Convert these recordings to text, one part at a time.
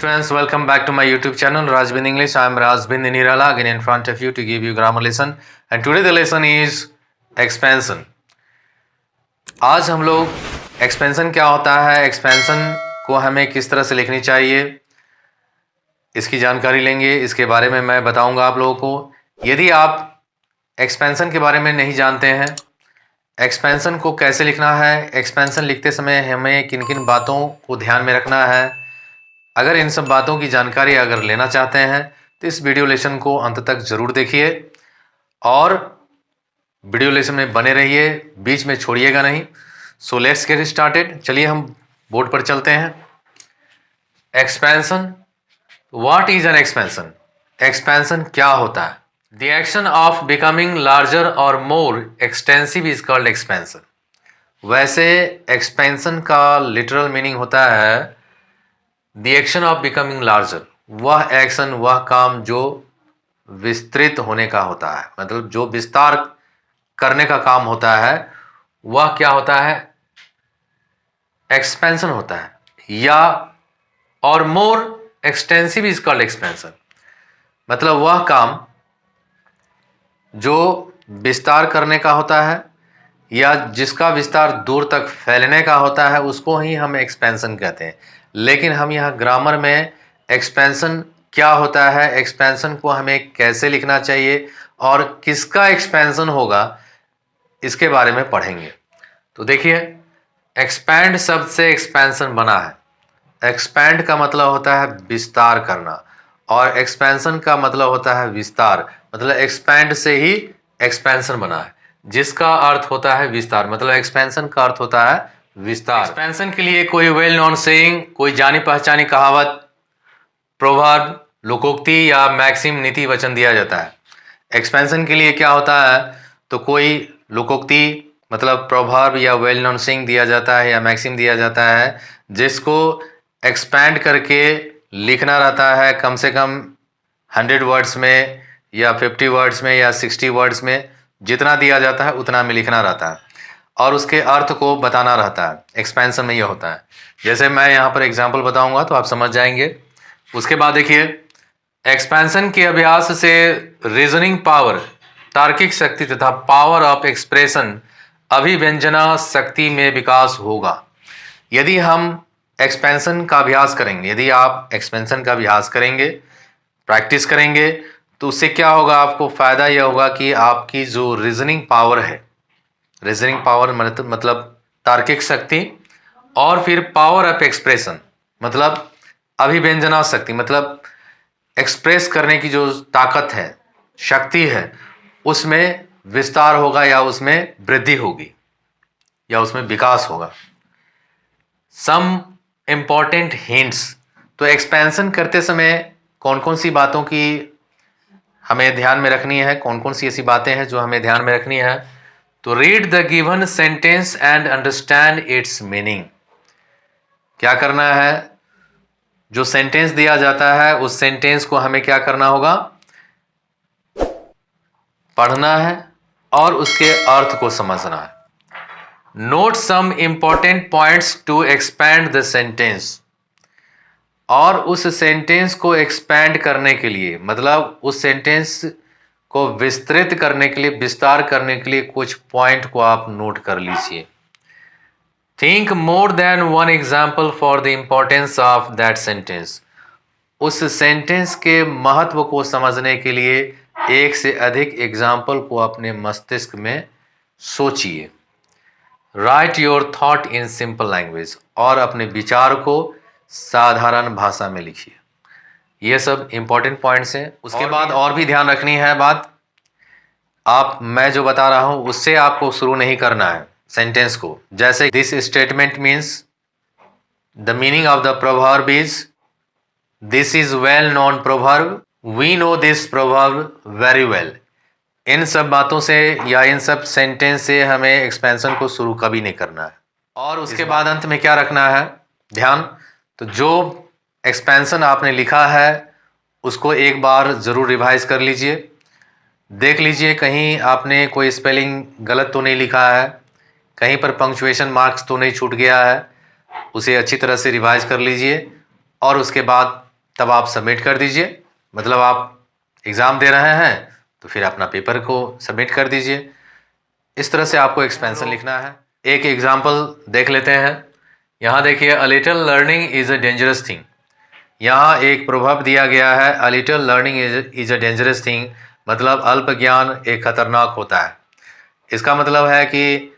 Friends, welcome back to my YouTube channel Rajbind English. I am Rajbind Nirala again in front of you to give you grammar lesson, and today the lesson is expansion. आज हम लोग expansion क्या होता है, expansion को हमें किस तरह से लिखनी चाहिए, इसकी जानकारी लेंगे। इसके बारे में मैं बताऊंगा आप लोगों को। यदि आप expansion के बारे में नहीं जानते हैं, expansion को कैसे लिखना है, expansion लिखते समय हमें किन किन बातों को ध्यान में रखना है, अगर इन सब बातों की जानकारी अगर लेना चाहते हैं तो इस वीडियो लेसन को अंत तक जरूर देखिए और वीडियो लेसन में बने रहिए, बीच में छोड़िएगा नहीं। So let's get started. चलिए हम बोर्ड पर चलते हैं। Expansion, what is an expansion? Expansion क्या होता है? The action of becoming larger और मोर एक्सटेंसिव इज कॉल्ड एक्सपेंशन। वैसे एक्सपेंशन का लिटरल मीनिंग होता है the action of becoming larger. वह एक्शन, वह काम जो विस्तृत होने का होता है, मतलब जो विस्तार करने का काम होता है, वह क्या होता है? एक्सपेंशन होता है। या और मोर एक्सटेंसिव इज कॉल्ड एक्सपेंशन, मतलब वह काम जो विस्तार करने का होता है या जिसका विस्तार दूर तक फैलने का होता है, उसको ही हम एक्सपेंशन कहते हैं। लेकिन हम यहाँ ग्रामर में एक्सपेंशन क्या होता है, एक्सपेंशन को हमें कैसे लिखना चाहिए और किसका एक्सपेंशन होगा, इसके बारे में पढ़ेंगे। तो देखिए, एक्सपैंड शब्द से एक्सपेंशन बना है। एक्सपैंड का मतलब होता है विस्तार करना और एक्सपेंशन का मतलब होता है विस्तार। मतलब एक्सपैंड से ही एक्सपेंशन बना है, जिसका अर्थ होता है विस्तार। मतलब एक्सपेंशन का अर्थ होता है विस्तार। एक्सपेंशन के लिए कोई वेल नोन सेइंग, कोई जानी पहचानी कहावत, प्रोवर्ब, लोकोक्ति या मैक्सिम, नीति वचन दिया जाता है। एक्सपेंशन के लिए क्या होता है तो कोई लोकोक्ति मतलब प्रोवर्ब या वेल नोन सेइंग दिया जाता है या मैक्सिम दिया जाता है, जिसको एक्सपैंड करके लिखना रहता है कम से कम 100 वर्ड्स में या 50 वर्ड्स में या 60 वर्ड्स में। जितना दिया जाता है उतना में लिखना रहता है और उसके अर्थ को बताना रहता है। एक्सपेंशन में यह होता है। जैसे मैं यहाँ पर एग्जाम्पल बताऊंगा तो आप समझ जाएंगे। उसके बाद देखिए, एक्सपेंशन के अभ्यास से रीजनिंग पावर, तार्किक शक्ति तथा पावर ऑफ एक्सप्रेशन, अभिव्यंजना शक्ति में विकास होगा। यदि हम एक्सपेंशन का अभ्यास करेंगे, यदि आप एक्सपेंशन का अभ्यास करेंगे, प्रैक्टिस करेंगे, तो उससे क्या होगा? आपको फायदा यह होगा कि आपकी जो रीजनिंग पावर है, रीजनिंग पावर मतलब तार्किक शक्ति, और फिर पावर ऑफ एक्सप्रेशन मतलब अभिव्यंजना शक्ति, मतलब एक्सप्रेस करने की जो ताकत है, शक्ति है, उसमें विस्तार होगा या उसमें वृद्धि होगी या उसमें विकास होगा। सम इम्पॉर्टेंट हिंट्स, तो एक्सपेंशन करते समय कौन कौन सी बातों की हमें ध्यान में रखनी है, कौन कौन सी ऐसी बातें हैं जो हमें ध्यान में रखनी है? तो read the given sentence and understand it's meaning. क्या करना है? जो सेंटेंस दिया जाता है उस सेंटेंस को हमें क्या करना होगा? पढ़ना है और उसके अर्थ को समझना है। Note some important points to expand the sentence, और उस सेंटेंस को एक्सपैंड करने के लिए, मतलब उस सेंटेंस को विस्तृत करने के लिए, विस्तार करने के लिए कुछ पॉइंट को आप नोट कर लीजिए। Think more than one example for the importance of that sentence. उस सेंटेंस के महत्व को समझने के लिए एक से अधिक एग्जाम्पल को अपने मस्तिष्क में सोचिए। Right your thought in simple language, और अपने विचार को साधारण भाषा में लिखिए। ये सब इंपॉर्टेंट पॉइंट्स हैं। उसके बाद और भी ध्यान रखनी है बात, मैं जो बता रहा हूं उससे आपको शुरू नहीं करना है सेंटेंस को। जैसे this statement means, the meaning of the proverb is, this is well known proverb, we know this proverb very well. इन सब बातों से या इन सब सेंटेंस से हमें एक्सपेंशन को शुरू कभी नहीं करना है। और उसके बाद अंत में क्या रखना है ध्यान, तो जो एक्सपेंशन आपने लिखा है उसको एक बार ज़रूर रिवाइज कर लीजिए। देख लीजिए कहीं आपने कोई स्पेलिंग गलत तो नहीं लिखा है, कहीं पर पंक्चुएशन मार्क्स तो नहीं छूट गया है। उसे अच्छी तरह से रिवाइज कर लीजिए और उसके बाद तब आप सबमिट कर दीजिए। मतलब आप एग्ज़ाम दे रहे हैं तो फिर अपना पेपर को सबमिट कर दीजिए। इस तरह से आपको एक्सपेंशन लिखना है। एक एग्जाम्पल देख लेते हैं। यहाँ देखिए, a little learning is a dangerous thing. यहाँ एक प्रभाव दिया गया है, a little learning is a dangerous thing, मतलब अल्प ज्ञान एक खतरनाक होता है। इसका मतलब है कि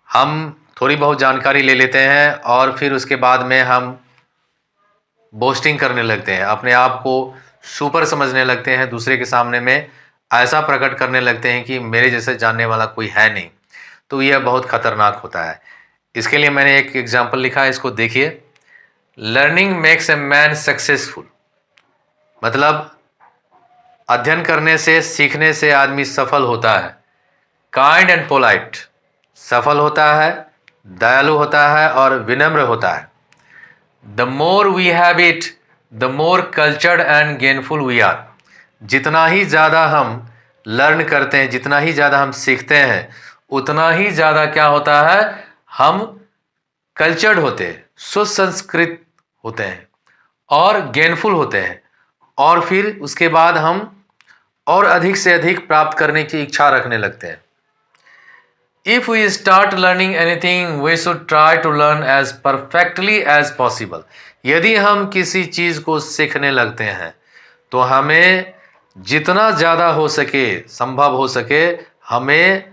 हम थोड़ी बहुत जानकारी ले लेते हैं और फिर उसके बाद में हम बोस्टिंग करने लगते हैं, अपने आप को सुपर समझने लगते हैं, दूसरे के सामने में ऐसा प्रकट करने लगते हैं कि मेरे जैसे जानने वाला कोई है नहीं। तो यह बहुत खतरनाक होता है। इसके लिए मैंने एक एग्जाम्पल लिखा है, इसको देखिए। Learning makes a man successful, मतलब अध्ययन करने से, सीखने से आदमी सफल होता है। काइंड एंड पोलाइट, सफल होता है, दयालु होता है और विनम्र होता है। The more we have it, the more cultured and gainful we are. जितना ही ज़्यादा हम लर्न करते हैं, जितना ही ज़्यादा हम सीखते हैं, उतना ही ज़्यादा क्या होता है, हम कल्चर्ड होते हैं, सुसंस्कृत होते हैं और गेनफुल होते हैं। और फिर उसके बाद हम और अधिक से अधिक प्राप्त करने की इच्छा रखने लगते हैं। If we start learning anything, we should try to learn as perfectly as possible. यदि हम किसी चीज को सीखने लगते हैं तो हमें जितना ज़्यादा हो सके, संभव हो सके, हमें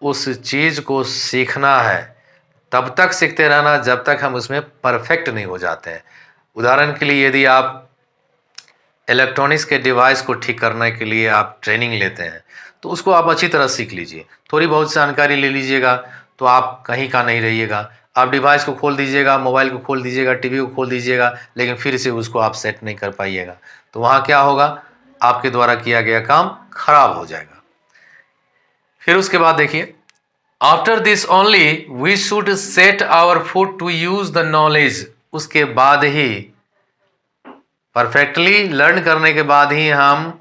उस चीज को सीखना है। तब तक सीखते रहना जब तक हम उसमें परफेक्ट नहीं हो जाते हैं। उदाहरण के लिए, यदि आप इलेक्ट्रॉनिक्स के डिवाइस को ठीक करने के लिए आप ट्रेनिंग लेते हैं तो उसको आप अच्छी तरह सीख लीजिए। थोड़ी बहुत जानकारी ले लीजिएगा तो आप कहीं का नहीं रहिएगा। आप डिवाइस को खोल दीजिएगा, मोबाइल को खोल दीजिएगा, टीवी को खोल दीजिएगा, लेकिन फिर से उसको आप सेट नहीं कर पाइएगा। तो वहाँ क्या होगा, आपके द्वारा किया गया काम खराब हो जाएगा। फिर उसके बाद देखिए, after this only we should set our foot to use the knowledge. उसके बाद ही, परफेक्टली लर्न करने के बाद ही हम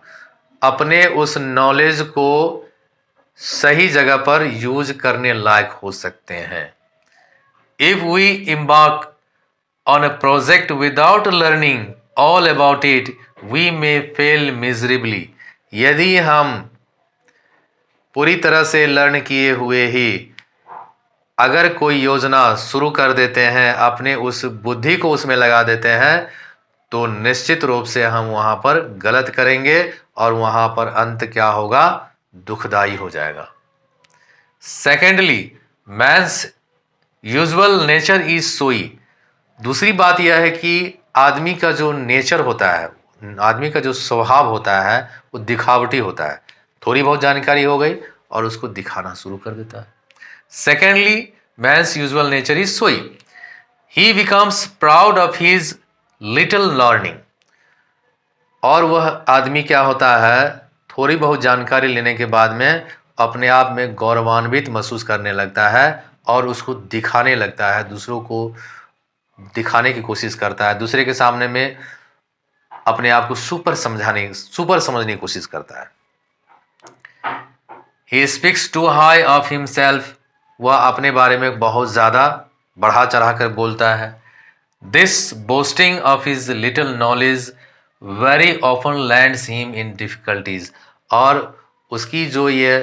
अपने उस नॉलेज को सही जगह पर यूज करने लायक हो सकते हैं। If we embark on a project without learning all about it, we may fail miserably. यदि हम पूरी तरह से लर्न किए हुए ही अगर कोई योजना शुरू कर देते हैं, अपने उस बुद्धि को उसमें लगा देते हैं, तो निश्चित रूप से हम वहां पर गलत करेंगे और वहां पर अंत क्या होगा, दुखदाई हो जाएगा। Secondly, man's usual nature is so. दूसरी बात यह है कि आदमी का जो नेचर होता है, आदमी का जो स्वभाव होता है, वो दिखावटी होता है। थोड़ी बहुत जानकारी हो गई और उसको दिखाना शुरू कर देता है। Secondly, man's usual nature is so, he becomes proud of his little learning. और वह आदमी क्या होता है, थोड़ी बहुत जानकारी लेने के बाद में अपने आप में गौरवान्वित महसूस करने लगता है और उसको दिखाने लगता है, दूसरों को दिखाने की कोशिश करता है, दूसरे के सामने में अपने आप को सुपर समझने की कोशिश करता है। He speaks too high of himself, वह अपने बारे में बहुत ज़्यादा बढ़ा चढ़ा कर बोलता है। This boasting of his little knowledge very often lands him in difficulties, और उसकी जो ये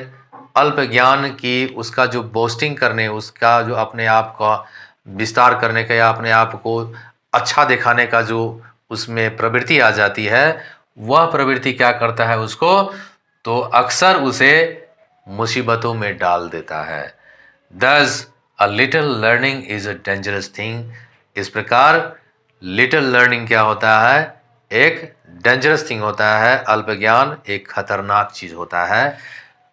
अल्प ज्ञान की, उसका जो बोस्टिंग करने, उसका जो अपने आप का विस्तार करने का या अपने आप को अच्छा दिखाने का जो उसमें प्रवृत्ति आ जाती है, वह प्रवृत्ति क्या करता है उसको, तो अक्सर उसे मुसीबतों में डाल देता है। Thus, a little learning is a dangerous thing. इस प्रकार लिटिल लर्निंग क्या होता है, एक डेंजरस थिंग होता है। अल्प ज्ञान एक खतरनाक चीज होता है।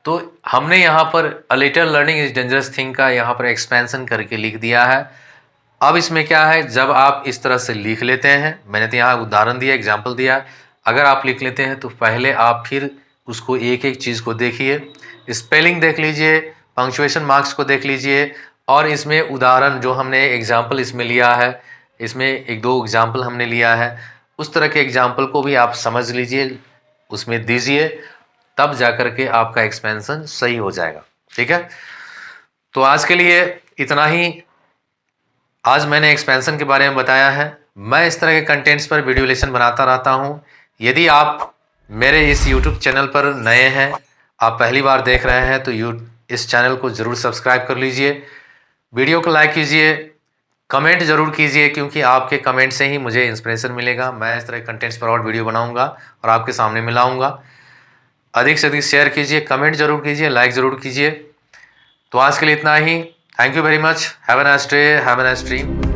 तो हमने यहाँ पर a little learning is dangerous thing का यहाँ पर एक्सपेंशन करके लिख दिया है। अब इसमें क्या है, जब आप इस तरह से लिख लेते हैं, मैंने तो यहाँ उदाहरण दिया, एग्जाम्पल दिया, अगर आप लिख लेते हैं तो पहले आप फिर उसको एक एक चीज़ को देखिए, स्पेलिंग देख लीजिए, पंक्चुएशन मार्क्स को देख लीजिए, और इसमें उदाहरण जो हमने एग्जाम्पल इसमें लिया है, इसमें एक दो एग्जाम्पल हमने लिया है, उस तरह के एग्जाम्पल को भी आप समझ लीजिए, उसमें दीजिए, तब जाकर के आपका एक्सपेंशन सही हो जाएगा। ठीक है, तो आज के लिए इतना ही। आज मैंने एक्सपेंशन के बारे में बताया है। मैं इस तरह के कंटेंट्स पर वीडियो लेसन बनाता रहता हूँ। यदि आप मेरे इस यूट्यूब चैनल पर नए हैं, आप पहली बार देख रहे हैं, तो इस चैनल को ज़रूर सब्सक्राइब कर लीजिए, वीडियो को लाइक कीजिए, कमेंट ज़रूर कीजिए, क्योंकि आपके कमेंट से ही मुझे इंस्पिरेशन मिलेगा। मैं इस तरह के कंटेंट्स पर और वीडियो बनाऊंगा और आपके सामने में लाऊंगा। अधिक से अधिक शेयर कीजिए, कमेंट ज़रूर कीजिए, लाइक ज़रूर कीजिए। तो आज के लिए इतना ही। Thank you very much. Have a nice day, have a nice dream.